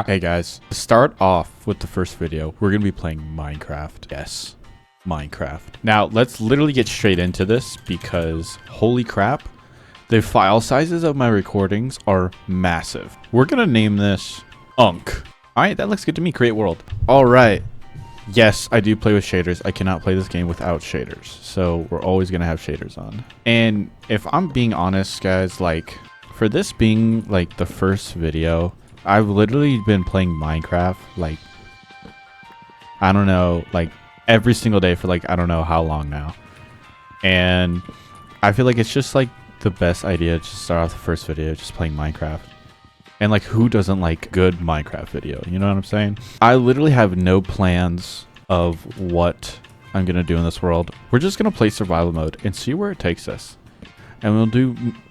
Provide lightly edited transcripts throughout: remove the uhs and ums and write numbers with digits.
Hey guys, to start off with the first video, we're gonna be playing Minecraft. Yes, Minecraft. Now let's literally get straight into this because holy crap, the file sizes of my recordings are massive. We're gonna name this Unk. Alright, that looks good to me. Create world. Alright. Yes, I do play with shaders. I cannot play this game without shaders. So we're always going to have shaders on. And if I'm being honest, guys, like for this being like the first video, I've literally been playing Minecraft like, I don't know, like every single day for like, I don't know how long now. And I feel like it's just like the best idea to start off the first video just playing Minecraft. And like, who doesn't like good Minecraft video? You know what I'm saying? I literally have no plans of what I'm gonna do in this world. We're just gonna play survival mode and see where it takes us. And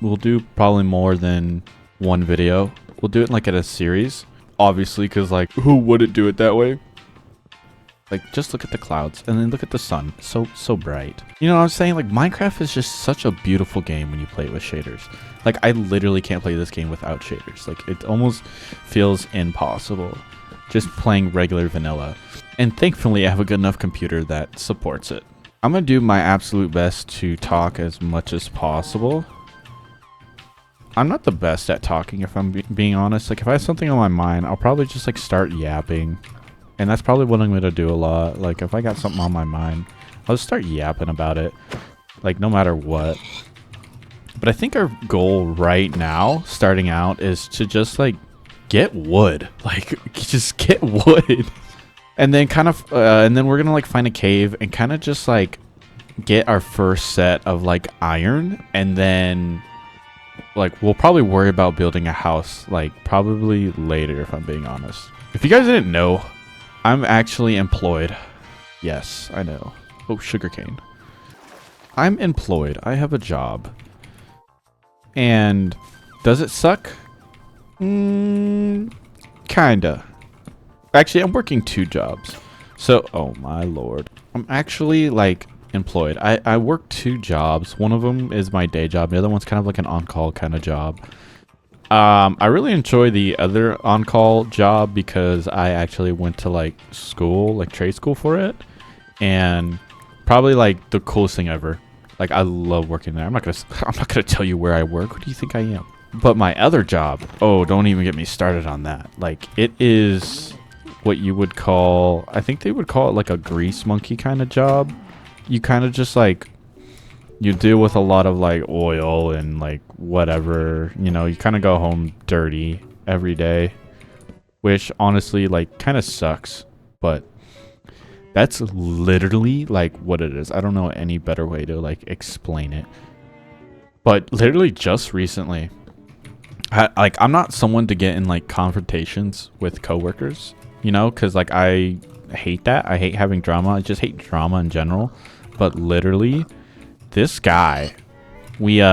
we'll do probably more than one video. We'll do it like at a series, obviously, because like, who wouldn't do it that way? Like, just look at the clouds and then look at the sun. So bright. You know what I'm saying? Like, Minecraft is just such a beautiful game when you play it with shaders. Like, I literally can't play this game without shaders. Like, it almost feels impossible just playing regular vanilla. And thankfully, I have a good enough computer that supports it. I'm going to do my absolute best to talk as much as possible. I'm not the best at talking, if I'm being honest. Like, if I have something on my mind, I'll probably just, like, start yapping. And that's probably what I'm going to do a lot. Like, if I got something on my mind, I'll just start yapping about it. Like, no matter what. But I think our goal right now, starting out, is to just, like, get wood. Like, just get wood. And then kind of, and then we're going to, like, find a cave and kind of just, like, get our first set of, like, iron. And then, like, we'll probably worry about building a house, like, probably later, if I'm being honest. If you guys didn't know, I'm actually employed. Yes, I know. Oh, sugarcane. I'm employed. I have a job. And does it suck? Kinda. Actually, I'm working 2 jobs. So, oh my lord. I'm actually like employed. I work 2 jobs. One of them is my day job. The other one's kind of like an on-call kind of job. I really enjoy the other on-call job because I actually went to like school, like trade school for it, and probably like the coolest thing ever. Like, I love working there. I'm not gonna tell you where I work. Who do you think I am? But my other job, oh, don't even get me started on that. Like, it is what you would call, I think they would call it like a grease monkey kind of job. You kind of just like, you deal with a lot of like oil and like whatever, you know, you kind of go home dirty every day, which honestly like kind of sucks, but that's literally like what it is. I don't know any better way to like explain it, but literally just recently, I'm not someone to get in like confrontations with coworkers, you know, because like I hate that. I hate having drama. I just hate drama in general, but literally this guy, we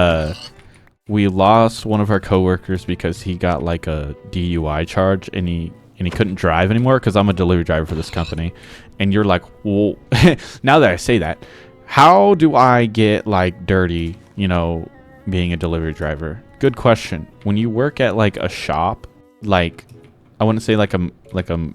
lost one of our coworkers because he got like a DUI charge and he couldn't drive anymore because I'm a delivery driver for this company. And you're like, well, now that I say that, how do I get like dirty, you know, being a delivery driver? Good question. When you work at like a shop, like I wouldn't say like a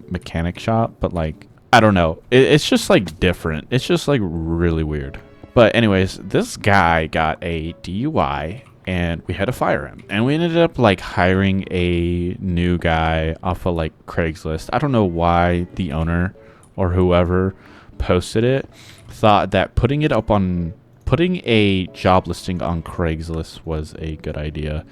mechanic shop, but like, I don't know. It's just like different. It's just like really weird. But anyways, this guy got a DUI and we had to fire him. And we ended up like hiring a new guy off of like Craigslist. I don't know why the owner or whoever posted it thought that putting a job listing on Craigslist was a good idea.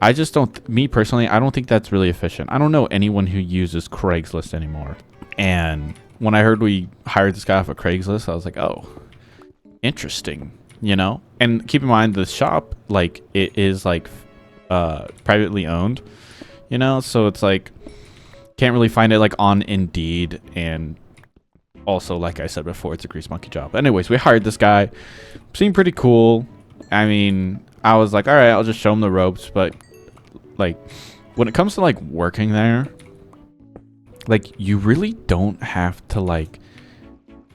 I just don't, me personally, I don't think that's really efficient. I don't know anyone who uses Craigslist anymore. And when I heard we hired this guy off of Craigslist, I was like, oh, interesting, you know. And keep in mind, the shop, like, it is like privately owned, you know, so it's like can't really find it like on Indeed. And also, like I said before, it's a grease monkey job. Anyways, we hired this guy. Seemed pretty cool. I mean, I was like, all right, I'll just show him the ropes. But like, when it comes to like working there, like, you really don't have to like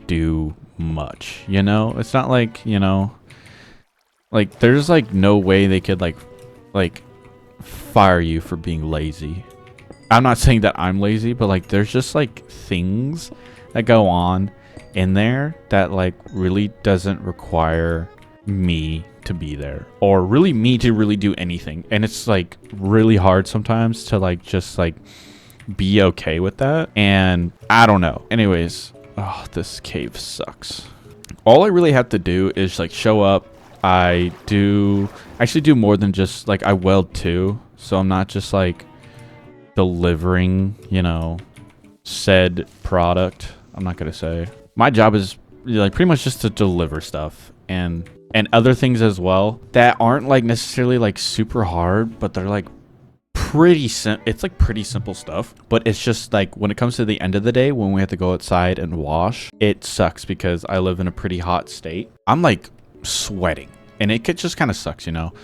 do much, you know. It's not like, you know, like there's like no way they could like like fire you for being lazy. I'm not saying that I'm lazy, but like there's just like things that go on in there that like really doesn't require me to be there, or really me to really do anything. And it's like really hard sometimes to like just like be okay with that. And I don't know. Anyways, oh, this cave sucks. All I really have to do is like show up. I actually do more than just like I weld too, so I'm not just like delivering, you know, said product. I'm not gonna say my job is like pretty much just to deliver stuff and other things as well that aren't like necessarily like super hard, but they're like it's like pretty simple stuff. But it's just like when it comes to the end of the day, when we have to go outside and wash, it sucks because I live in a pretty hot state. I'm like sweating and it just kind of sucks, you know.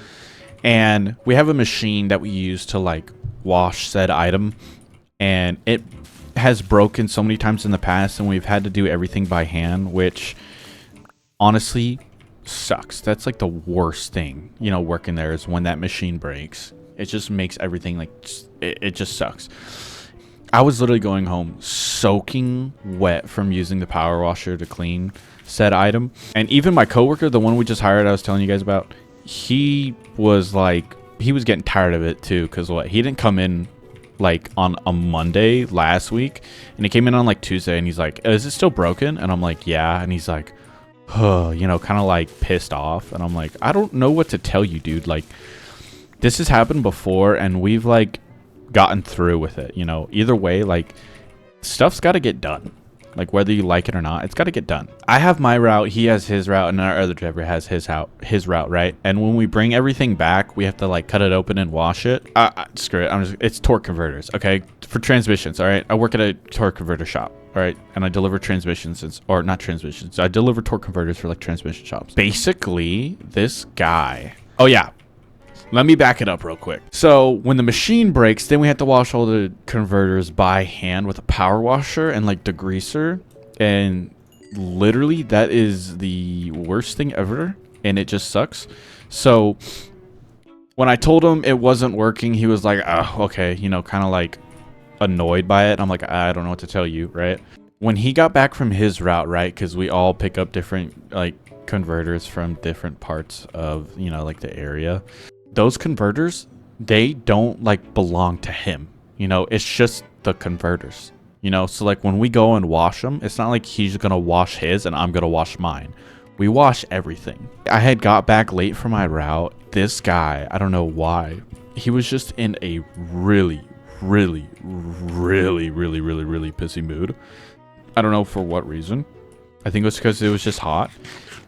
And we have a machine that we use to like wash said item, and it has broken so many times in the past, and we've had to do everything by hand, which honestly sucks. That's like the worst thing, you know, working there, is when that machine breaks. It just makes everything like it just sucks. I was literally going home soaking wet from using the power washer to clean said item. And even my coworker, the one we just hired I was telling you guys about, he was getting tired of it too, because he didn't come in like on a Monday last week, and he came in on like Tuesday, and he's like, is it still broken? And I'm like, yeah. And he's like, huh, you know, kind of like pissed off. And I'm like, I don't know what to tell you, dude. Like, this has happened before, and we've like gotten through with it, you know. Either way, like, stuff's got to get done. Like, whether you like it or not, it's got to get done. I have my route, he has his route, and our other driver has his route, right? And when we bring everything back, we have to like cut it open and wash it. Screw it. It's torque converters, okay? For transmissions, all right? I work at a torque converter shop, all right? And I deliver transmissions, or not transmissions. I deliver torque converters for like transmission shops. Basically, this guy. Oh yeah. Let me back it up real quick. So when the machine breaks, then we have to wash all the converters by hand with a power washer and like degreaser. And literally that is the worst thing ever. And it just sucks. So when I told him it wasn't working, he was like, oh, okay. You know, kind of like annoyed by it. I'm like, I don't know what to tell you, right? When he got back from his route, right? Because we all pick up different like converters from different parts of, you know, like the area. Those converters, they don't like belong to him, you know. It's just the converters, you know. So like when we go and wash them, it's not like he's gonna wash his and I'm gonna wash mine. We wash everything. I had got back late for my route. This guy, I don't know why, he was just in a really pissy mood. I don't know for what reason. I think it was because it was just hot.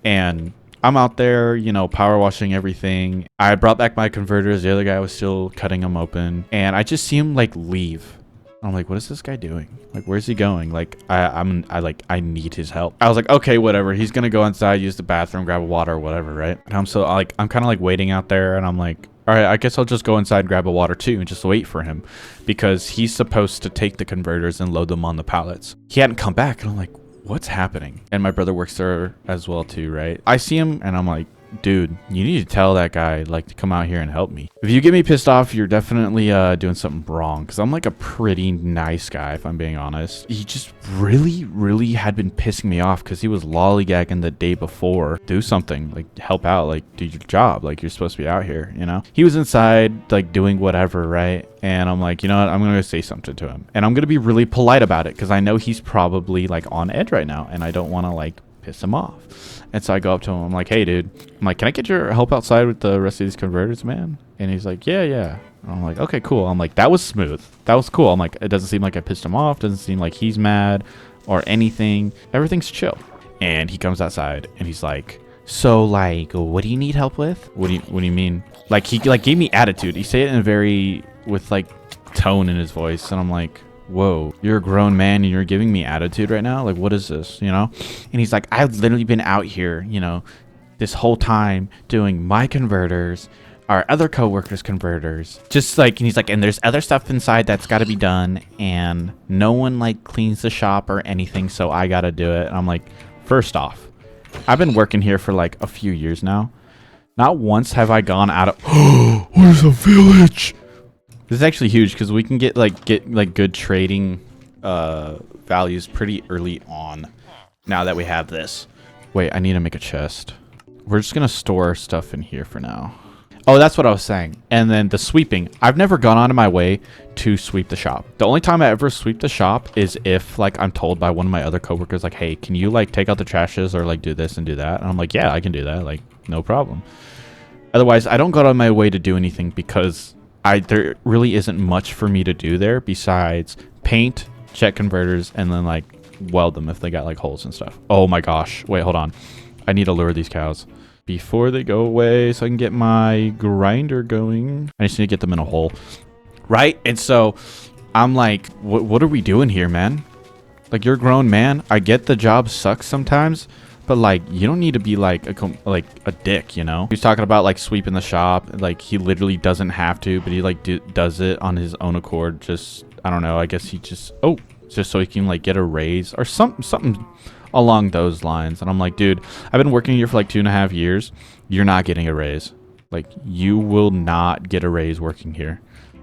And I'm out there, you know, power washing everything. I brought back my converters. The other guy was still cutting them open, and I just see him like leave. I'm like, what is this guy doing? Like, where's he going? Like, I need his help. I was like, okay, whatever. He's gonna go inside, use the bathroom, grab a water or whatever, right? And I'm kind of like waiting out there, and I'm like, all right, I guess I'll just go inside and grab a water too and just wait for him, because he's supposed to take the converters and load them on the pallets. He hadn't come back, and I'm like, what's happening? And my brother works there as well too, right? I see him and I'm like, dude, you need to tell that guy like to come out here and help me. If you get me pissed off, you're definitely doing something wrong, because I'm like a pretty nice guy, if I'm being honest. He just really had been pissing me off because he was lollygagging the day before. Do something, like help out, like do your job, like you're supposed to be out here, you know. He was inside like doing whatever, right? And I'm like, you know what, I'm gonna say something to him, and I'm gonna be really polite about it, because I know he's probably like on edge right now, and I don't want to like piss him off. And so I go up to him, I'm like, hey dude, I'm like, can I get your help outside with the rest of these converters, man? And he's like, yeah. And I'm like, okay, cool. I'm like, that was smooth, that was cool. I'm like, it doesn't seem like I pissed him off, doesn't seem like he's mad or anything, everything's chill. And he comes outside and he's like, so like, what do you need help with? What do you mean? Like, he like gave me attitude. He said it in a very with like tone in his voice, and I'm like, whoa, you're a grown man and you're giving me attitude right now? Like, what is this, you know? And he's like, I've literally been out here, you know, this whole time doing my converters, our other coworkers' converters. Just like, and he's like, and there's other stuff inside that's got to be done, and no one like cleans the shop or anything, so I got to do it. And I'm like, first off, I've been working here for like a few years now, Not once have I gone out of where's a village? This is actually huge because we can get good trading values pretty early on now that we have this. Wait, I need to make a chest. We're just gonna store stuff in here for now. Oh, that's what I was saying. And then the sweeping. I've never gone out of my way to sweep the shop. The only time I ever sweep the shop is if like I'm told by one of my other coworkers like, hey, can you like take out the trashes or like do this and do that? And I'm like, yeah, I can do that. Like, no problem. Otherwise, I don't go out of my way to do anything because there really isn't much for me to do there besides paint, check converters, and then like weld them if they got like holes and stuff. Oh my gosh. Wait, hold on. I need to lure these cows before they go away so I can get my grinder going. I just need to get them in a hole. Right? And so I'm like, what are we doing here, man? Like, you're a grown man. I get the job sucks sometimes, but like, you don't need to be like a dick, you know? He's talking about like sweeping the shop. Like, he literally doesn't have to, but he like does it on his own accord. Just, I don't know. I guess he just, just so he can like get a raise or something along those lines. And I'm like, dude, I've been working here for like 2.5 years. You're not getting a raise. Like, you will not get a raise working here.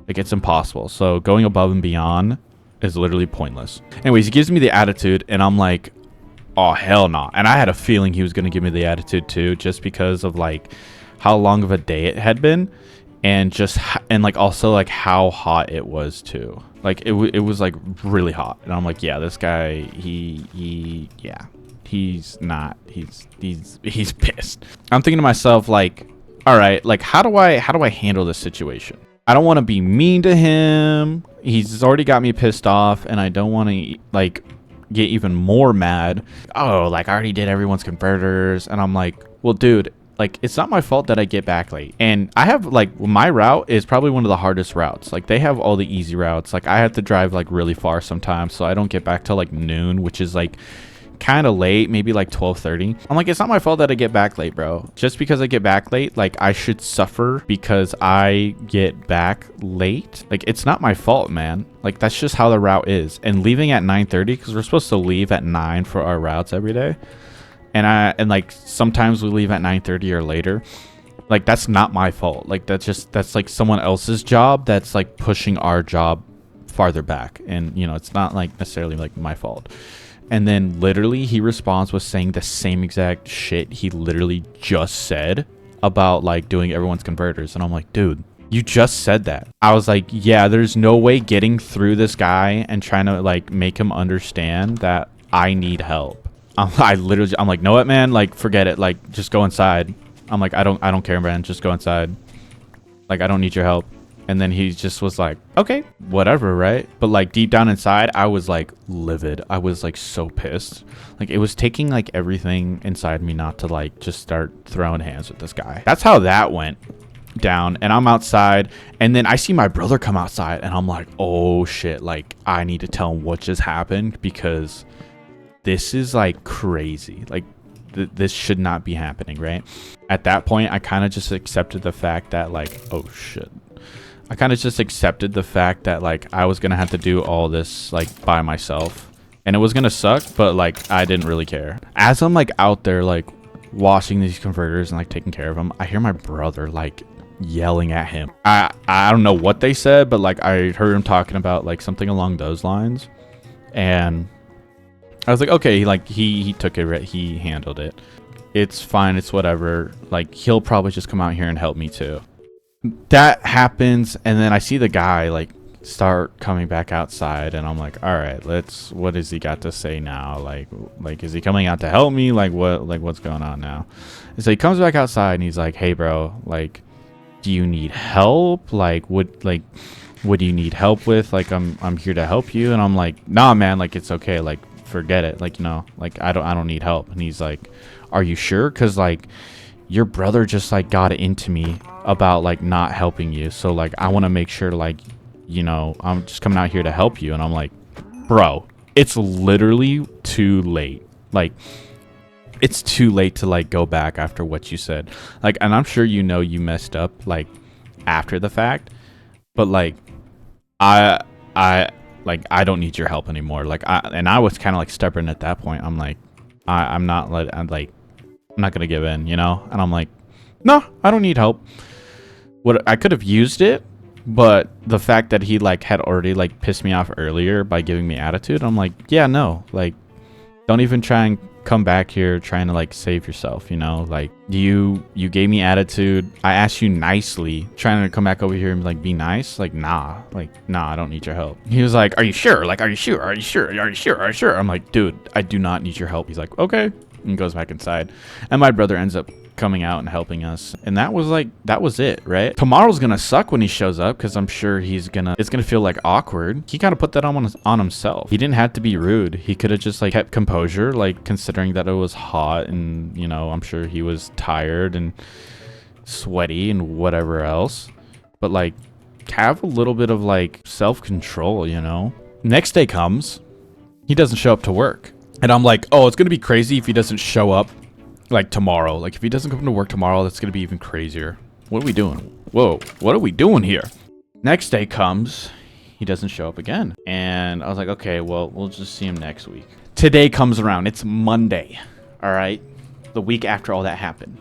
Like, it's impossible. So going above and beyond is literally pointless. Anyways, he gives me the attitude and I'm like, oh, hell no. And I had a feeling he was going to give me the attitude too, just because of like how long of a day it had been. And like also like how hot it was too. Like it was like really hot. And I'm like, yeah, this guy, he's pissed. I'm thinking to myself like, all right, like how do I handle this situation? I don't want to be mean to him. He's already got me pissed off and I don't want to like get even more mad. Oh, like I already did everyone's converters. And I'm like, well, dude, like, it's not my fault that I get back late. And I have, like, my route is probably one of the hardest routes. Like, they have all the easy routes. Like, I have to drive, like, really far sometimes. So I don't get back till, like, noon, which is, like, kind of late. Maybe, like, 12:30. I'm like, it's not my fault that I get back late, bro. Just because I get back late, like, I should suffer because I get back late. Like, it's not my fault, man. Like, that's just how the route is. And leaving at 9:30, because we're supposed to leave at 9 for our routes every day. And like sometimes we leave at 9:30 or later. Like, that's not my fault. Like, that's like someone else's job that's like pushing our job farther back. And, you know, it's not like necessarily like my fault. And then literally he responds with saying the same exact shit he literally just said about like doing everyone's converters. And I'm like, dude, you just said that. I was like, yeah, there's no way getting through this guy and trying to like make him understand that I need help. I'm like, know what, man? Like, forget it. Like, just go inside. I'm like, I don't care, man. Just go inside. Like, I don't need your help. And then he just was like, okay, whatever, right? But like deep down inside, I was like livid. I was like so pissed. Like, it was taking like everything inside me not to like just start throwing hands with this guy. That's how that went down. And I'm outside and then I see my brother come outside and I'm like, oh shit, like I need to tell him what just happened because this is like crazy. Like this should not be happening, right? At that point, I kind of just accepted the fact that like, oh shit. I kind of just accepted the fact that like I was going to have to do all this like by myself and it was going to suck, but like I didn't really care. As I'm like out there like washing these converters and like taking care of them, I hear my brother like yelling at him. I don't know what they said, but like I heard him talking about like something along those lines. And I was like, okay, like he took it, he handled it. It's fine, it's whatever. Like he'll probably just come out here and help me too. That happens, and then I see the guy like start coming back outside, and I'm like, all right, what has he got to say now? Like is he coming out to help me? Like what's going on now? And so he comes back outside and he's like, hey bro, like, do you need help? Like what do you need help with? Like I'm here to help you. And I'm like, nah man, like it's okay, like forget it, like, you know, like I don't need help. And he's like, are you sure? Because like your brother just like got into me about like not helping you, so like I want to make sure, like, you know, I'm just coming out here to help you. And I'm like, bro, it's literally too late. Like it's too late to like go back after what you said. Like, and I'm sure you know you messed up like after the fact, but like I don't need your help anymore. Like I was kind of like stubborn at that point. I'm like, I'm not gonna give in, you know? And I'm like, No, I don't need help. What I could have used it, but the fact that he like had already like pissed me off earlier by giving me attitude, I'm like, yeah, no, like, don't even try and come back here trying to like save yourself, you know? Like you gave me attitude. I asked you nicely, trying to come back over here and like be nice. Like, nah, I don't need your help. He was like, are you sure? Like, are you sure? Are you sure? Are you sure? Are you sure? I'm like, dude, I do not need your help. He's like, okay. And goes back inside. And my brother ends up coming out and helping us, and that was it, right? Tomorrow's gonna suck when he shows up, because I'm sure it's gonna feel like awkward. He kind of put that on himself. He didn't have to be rude. He could have just like kept composure, like considering that it was hot, and you know, I'm sure he was tired and sweaty and whatever else, but like have a little bit of like self-control, you know? Next day comes, he doesn't show up to work, and I'm like, oh, it's gonna be crazy if he doesn't show up like tomorrow. Like if he doesn't come to work tomorrow, that's gonna be even crazier. What are we doing? Whoa, what are we doing here? Next day comes, he doesn't show up again, and I was like, okay, well, we'll just see him next week. Today comes around, it's Monday, all right, the week after all that happened.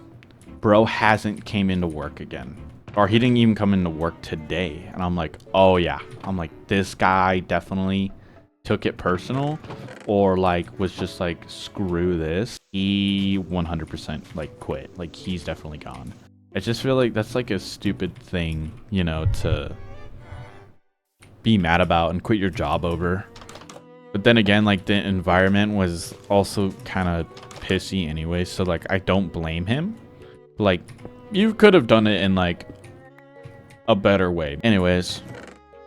Bro hasn't came into work again, or he didn't even come into work today. And I'm like, oh yeah, I'm like, this guy definitely took it personal, or like was just like, screw this. He 100% like quit. Like he's definitely gone. I just feel like that's like a stupid thing, you know, to be mad about and quit your job over. But then again, like the environment was also kind of pissy anyway, so like I don't blame him. Like you could have done it in like a better way. Anyways,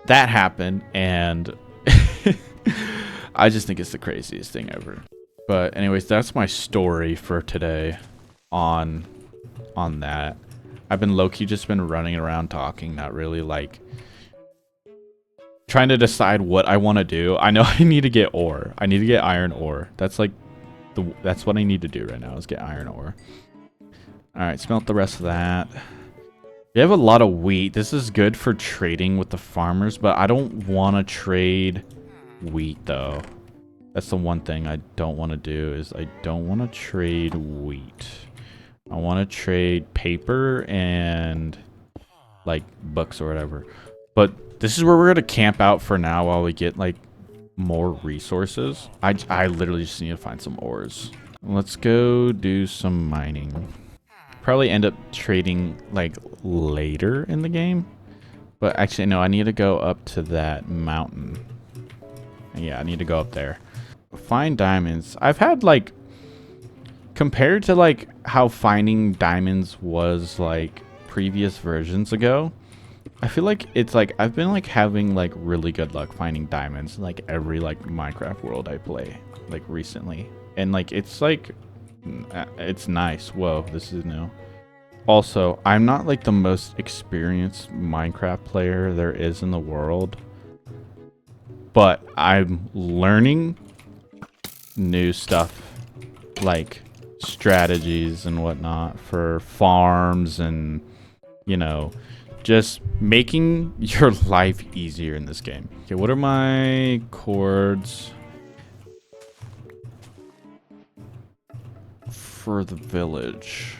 that happened, and I just think it's the craziest thing ever. But anyways, that's my story for today on that. I've been low-key just been running around talking, not really like trying to decide what I want to do. I know I need to get ore. I need to get iron ore. That's like that's what I need to do right now, is get iron ore. All right, smelt the rest of that. We have a lot of wheat. This is good for trading with the farmers, but I don't want to trade wheat though. That's the one thing I don't want to do, is I don't want to trade wheat. I want to trade paper and like books or whatever. But this is where we're going to camp out for now while we get like more resources. I literally just need to find some ores. Let's go do some mining. Probably end up trading like later in the game. But actually, no, I need to go up to that mountain. Yeah, I need to go up there. Find diamonds. I've had like, compared to like how finding diamonds was like previous versions ago, I feel like it's like I've been like having like really good luck finding diamonds in like every like Minecraft world I play like recently. And like it's like it's nice. Whoa, this is new. Also, I'm not like the most experienced Minecraft player there is in the world, but I'm learning new stuff like strategies and whatnot for farms, and you know, just making your life easier in this game. Okay, what are my chords for the village?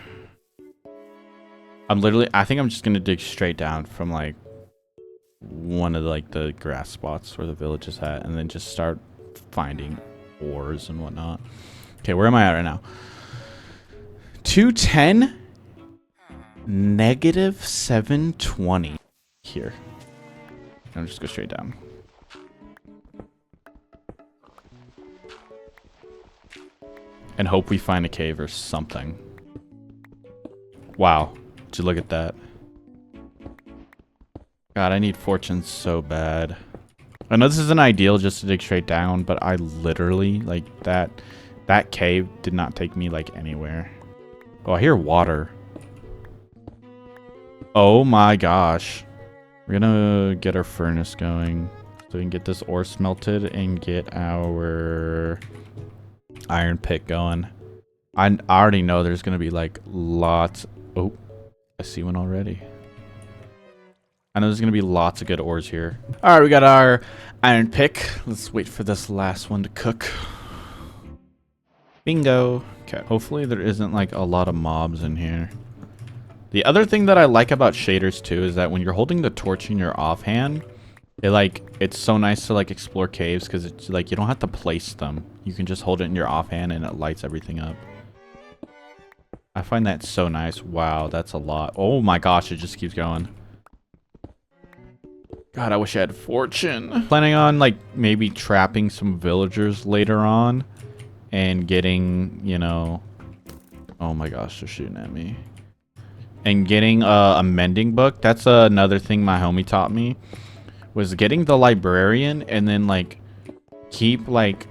I think I'm just gonna dig straight down from like one of like the grass spots where the village is at, and then just start finding ores and whatnot. Okay, where am I at right now? 210, negative 720 here. I'll just go straight down. And hope we find a cave or something. Wow. Would you look at that? God, I need fortune so bad. I know this isn't ideal just to dig straight down, but I literally, like, that cave did not take me, like, anywhere. Oh, I hear water. Oh my gosh. We're gonna get our furnace going so we can get this ore smelted and get our iron pick going. I already know there's gonna be, like, lots... Oh, I see one already. I know there's gonna be lots of good ores here. All right, we got our iron pick. Let's wait for this last one to cook. Bingo. Okay, hopefully there isn't like a lot of mobs in here. The other thing that I like about shaders too is that when you're holding the torch in your offhand, it's so nice to like explore caves because it's like you don't have to place them. You can just hold it in your offhand and it lights everything up. I find that so nice. Wow, that's a lot. Oh my gosh, it just keeps going. God, I wish I had fortune. Planning on like maybe trapping some villagers later on and getting, you know, oh my gosh, they're shooting at me. And getting a mending book. That's another thing my homie taught me. Was getting the librarian and then like keep like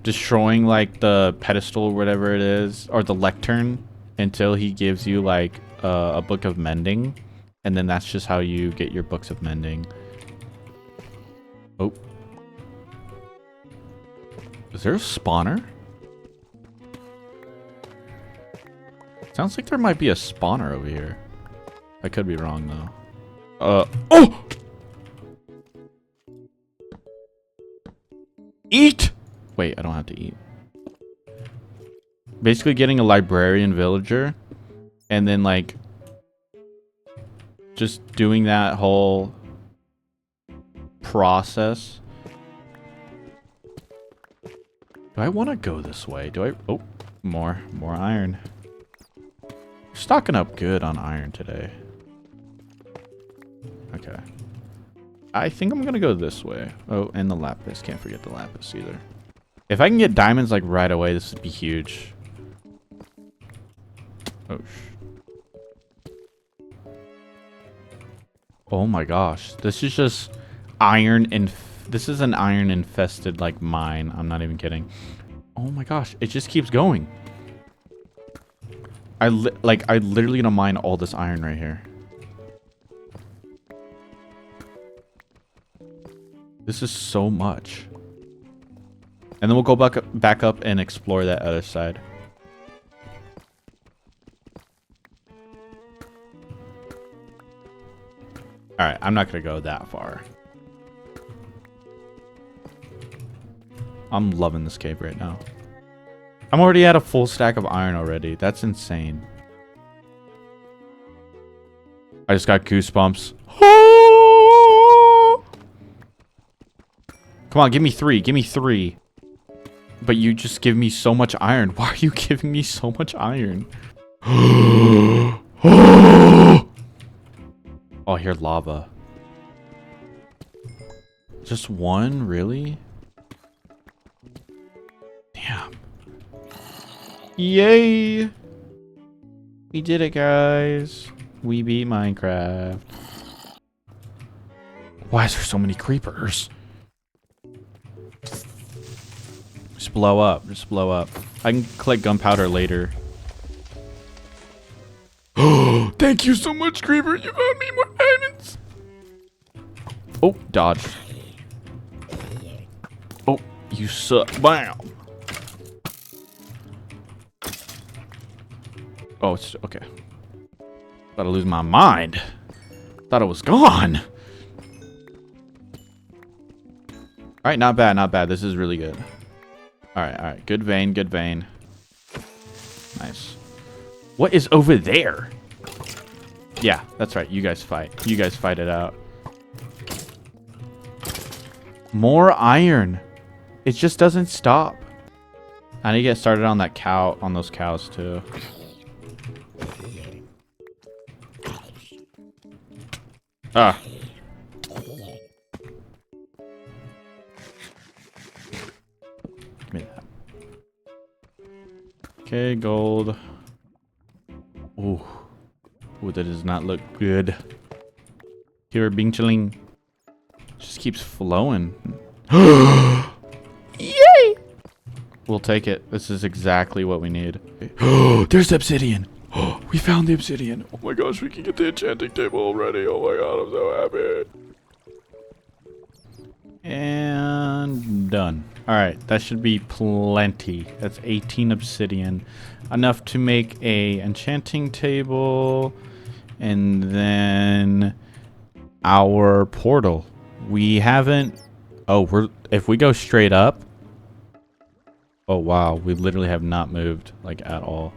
destroying like the pedestal or whatever it is, or the lectern, until he gives you like a book of mending, and then that's just how you get your books of mending. Oh, is there a spawner? Sounds like there might be a spawner over here. I could be wrong though. Oh! Eat! Wait, I don't have to eat. Basically getting a librarian villager and then like just doing that whole process. Do I want to go this way? Do I? Oh, more iron. Stocking up good on iron today. Okay. I think I'm gonna go this way. Oh, and the lapis. Can't forget the lapis either. If I can get diamonds like right away, this would be huge. Oh, oh my gosh. This is just iron and this is an iron infested like mine. I'm not even kidding. Oh my gosh. It just keeps going. I literally gonna mine all this iron right here. This is so much. And then we'll go back up and explore that other side. Alright, I'm not gonna go that far. I'm loving this cave right now. I'm already at a full stack of iron already. That's insane. I just got goosebumps. Come on, give me 3. Give me 3. But you just give me so much iron. Why are you giving me so much iron? Oh, I hear lava. Just one? Really? Damn. Yay! We did it, guys. We beat Minecraft. Why is there so many creepers? Just blow up. Just blow up. I can collect gunpowder later. Oh, thank you so much, creeper. You got me more diamonds. Oh, dodge. Oh, you suck. Bam. Oh, it's okay. Thought I lose my mind. Thought it was gone. All right, not bad, not bad. This is really good. All right. Good vein, good vein. Nice. What is over there? Yeah, that's right. You guys fight. You guys fight it out. More iron. It just doesn't stop. I need to get started on that cow, on those cows too. Ah. Give me that. Okay, gold. Ooh. Ooh, that does not look good. Here, Bing Chilling. Just keeps flowing. Yay! We'll take it. This is exactly what we need. There's the obsidian. We found the obsidian. Oh my gosh, we can get the enchanting table already. Oh my god, I'm so happy. And done. Alright, that should be plenty. That's 18 obsidian. Enough to make a enchanting table. And then our portal. We haven't... Oh, if we go straight up... Oh wow, we literally have not moved, like, at all.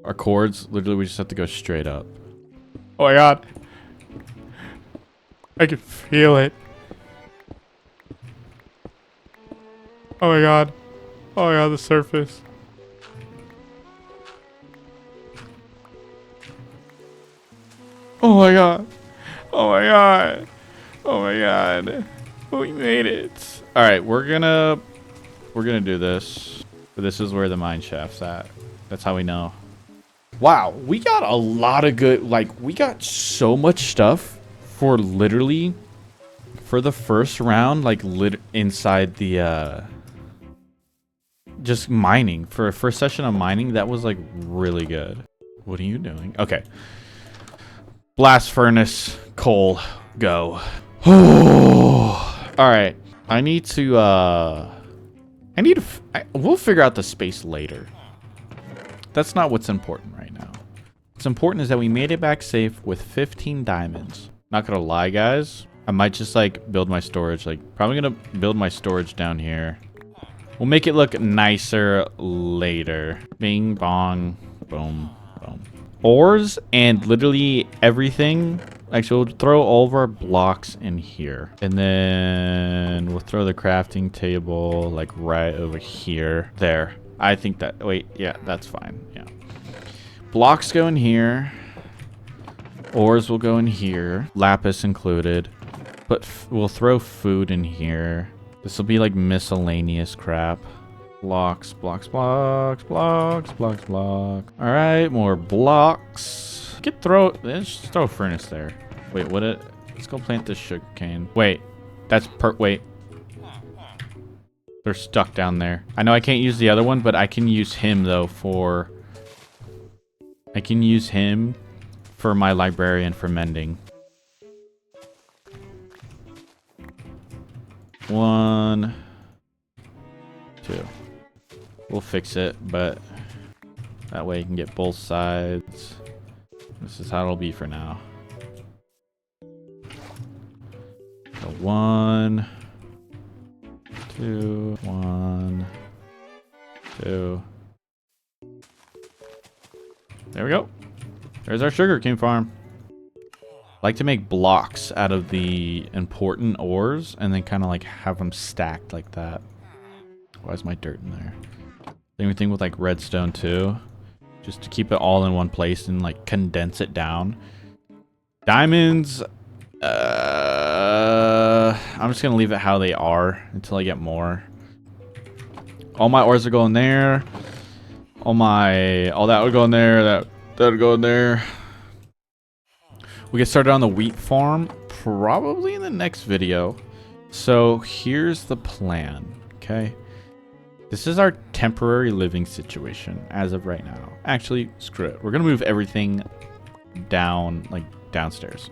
Our cords, literally, we just have to go straight up. Oh my god. I can feel it. Oh my god. Oh my god, the surface. Oh my god. Oh my god. Oh my god. We made it. Alright, we're gonna do this. This is where the mine shaft's at. That's how we know. Wow, we got a lot of good, like, we got so much stuff for literally, for the first round, like, inside the, just mining. For a first session of mining, that was, like, really good. What are you doing? Okay. Blast furnace, coal, go. Alright, I need to, we'll figure out the space later. That's not what's important right now. What's important is that we made it back safe with 15 diamonds. Not gonna lie, guys. I might just like build my storage. Like probably gonna build my storage down here. We'll make it look nicer later. Bing, bong, boom, boom. Ores and literally everything. Actually, we'll throw all of our blocks in here. And then we'll throw the crafting table like right over here. There. I think that, wait, yeah, that's fine. Yeah. Blocks go in here. Ores will go in here. Lapis included. But we'll throw food in here. This will be like miscellaneous crap. Blocks, blocks, blocks, blocks, blocks, blocks. All right, more blocks. Let's just throw a furnace there. Wait, let's go plant this sugarcane. Wait, wait. They're stuck down there. I know I can't use the other one, but I can use him though I can use him for my librarian for mending. 1, 2. We'll fix it, but that way you can get both sides. This is how it'll be for now. So 1, 2, 1, 2. There we go. There's our sugarcane farm. I like to make blocks out of the important ores and then kind of like have them stacked like that. Why is my dirt in there? Same thing with like redstone too. Just to keep it all in one place and like condense it down. Diamonds, I'm just gonna leave it how they are until I get more. All my ores are going there. All that would go in there. That would go in there. We get started on the wheat farm probably in the next video. So here's the plan. Okay. This is our temporary living situation as of right now. Actually, screw it. We're gonna move everything down, like downstairs.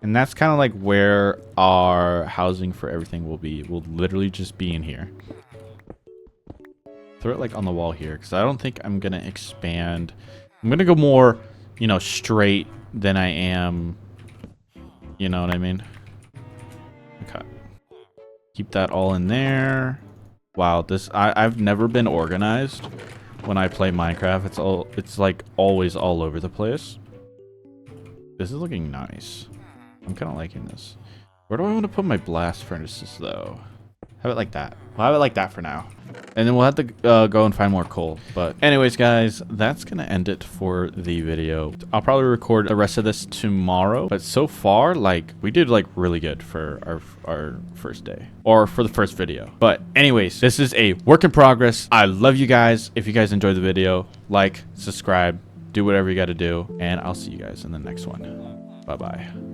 And that's kind of like where our housing for everything will be. We'll literally just be in here. Throw it like on the wall here because I don't think I'm gonna expand. I'm gonna go more, you know, straight than I am. You know what I mean? Okay. Keep that all in there. Wow, I've never been organized when I play Minecraft. It's like always all over the place. This is looking nice. I'm kind of liking this. Where do I want to put my blast furnaces though? Have it like that. We'll have it like that for now. And then we'll have to go and find more coal. But anyways, guys, that's going to end it for the video. I'll probably record the rest of this tomorrow. But so far, like, we did, like, really good for our first day. Or for the first video. But anyways, this is a work in progress. I love you guys. If you guys enjoyed the video, like, subscribe, do whatever you got to do. And I'll see you guys in the next one. Bye-bye.